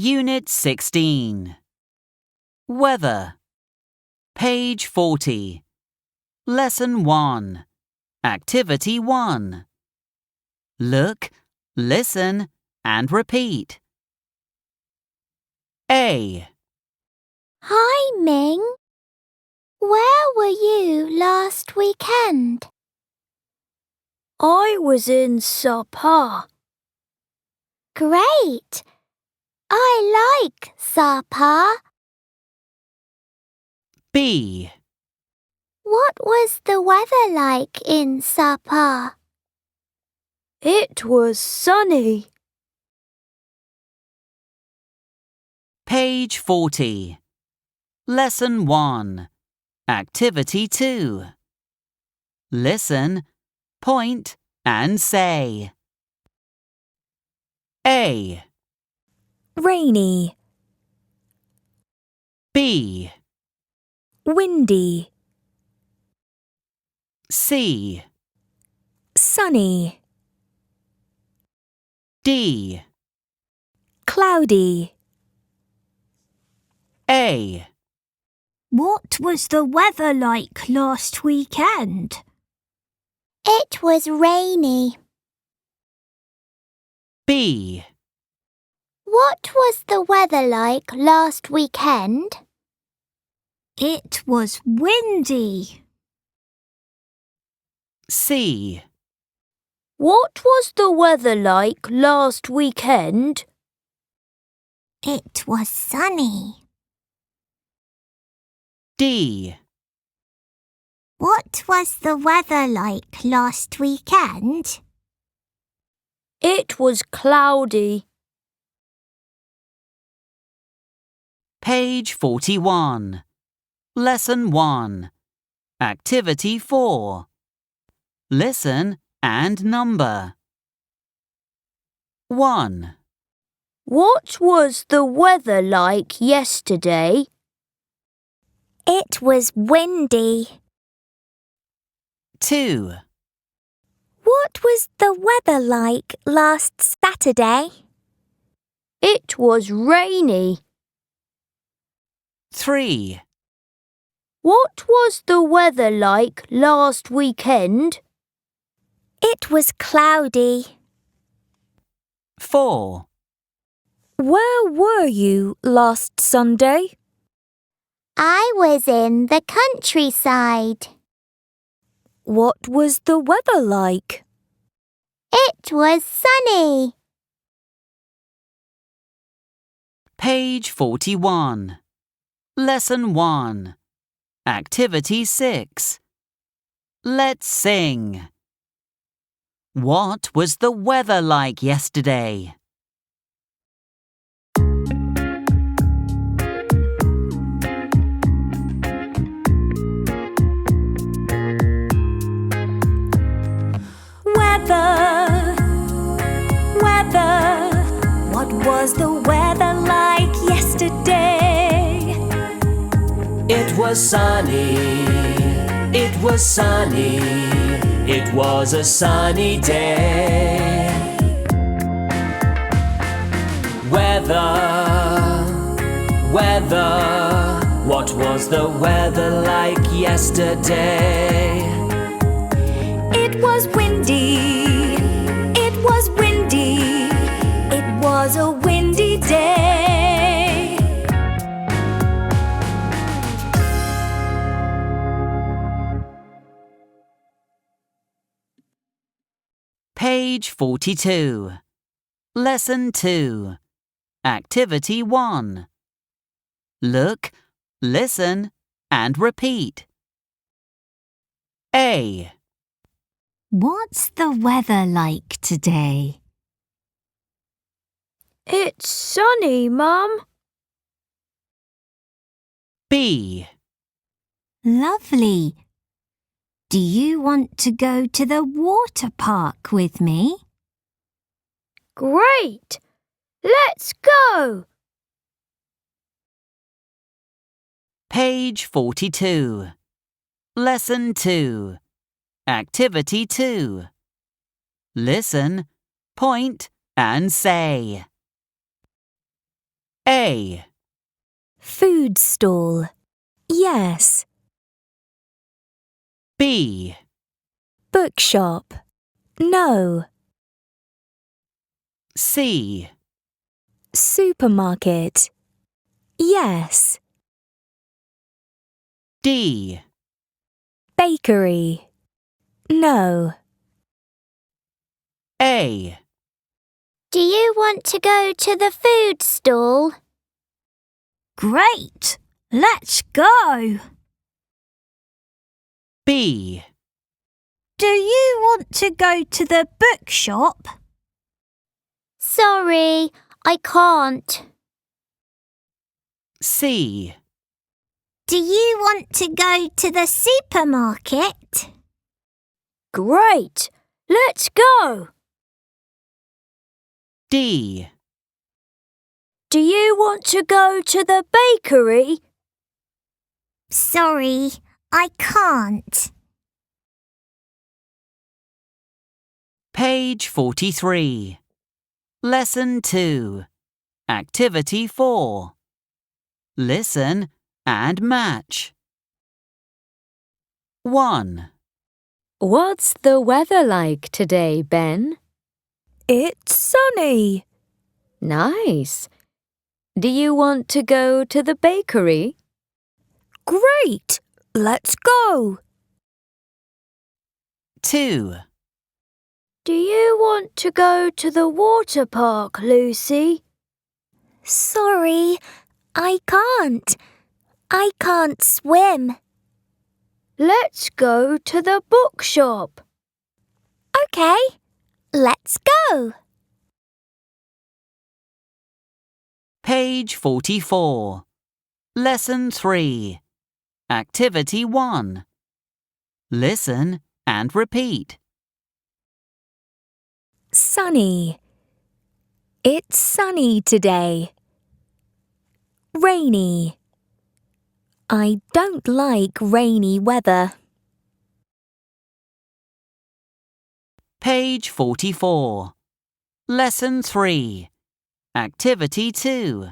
Unit 16. Weather. Page 40. Lesson 1. Activity 1. Look, listen, and repeat. A. Hi, Ming. Where were you last weekend? I was in Sapa. Great. I like Sapa. B. What was the weather like in Sapa? It was sunny. Page 40. Lesson 1. Activity 2. Listen, point, and say. A. Rainy. B. Windy. C. Sunny. D. Cloudy. A. What was the weather like last weekend? It was rainy. B. What was the weather like last weekend? It was windy. C. What was the weather like last weekend? It was sunny. D. What was the weather like last weekend? It was cloudy. Page 41. Lesson 1. Activity 4. Listen and number. 1. What was the weather like yesterday? It was windy. 2. What was the weather like last Saturday? It was rainy. 3. What was the weather like last weekend? It was cloudy. 4. Where were you last Sunday? I was in the countryside. What was the weather like? It was sunny. Page 41. Lesson 1. Activity 6. Let's sing. What was the weather like yesterday? Weather, what was the weather like yesterday? It was sunny, it was sunny, it was a sunny day. Weather, what was the weather like yesterday? It was windy. It was windy. It was a windy day. Page 42. Lesson 2. Activity 1. Look, listen, and repeat. A. What's the weather like today? It's sunny, Mum. B. Lovely. Do you want to go to the water park with me? Great. Let's go. Page 42. Lesson 2. Activity 2. Listen, point, and say. A. Food stall. Yes. B. Bookshop. No. C. Supermarket. Yes. D. Bakery. No. A. Do you want to go to the food stall? Great! Let's go! B. Do you want to go to the bookshop? Sorry, I can't. C. Do you want to go to the supermarket? Great! Let's go! D. Do you want to go to the bakery? Sorry, I can't. Page 43. Lesson 2. Activity 4. Listen and match. 1. What's the weather like today, Ben? It's sunny. Nice. Do you want to go to the bakery? Great! Let's go! 2. Do you want to go to the water park, Lucy? Sorry, I can't. I can't swim. Let's go to the bookshop. Okay, let's go. Page 44. Lesson 3. Activity 1. Listen and repeat. Sunny. It's sunny today. Rainy. I don't like rainy weather. Page 44. Lesson 3. Activity 2.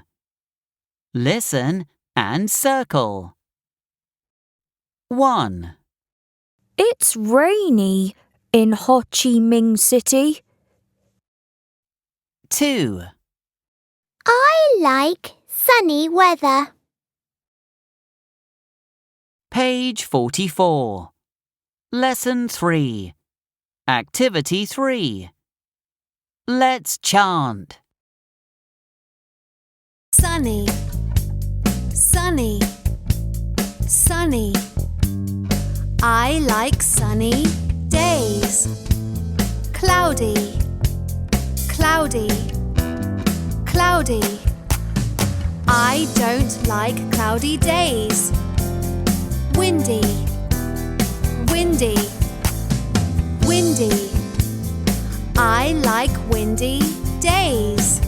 Listen and circle. 1. It's rainy in Ho Chi Minh City. 2. I like sunny weather. Page 44. Lesson 3. Activity 3. Let's chant. Sunny, sunny, sunny. I like sunny days. Cloudy, cloudy, cloudy. I don't like cloudy days. Windy, windy, windy. I like windy days.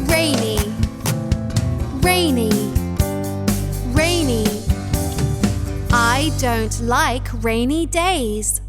Rainy, rainy, rainy. I don't like rainy days.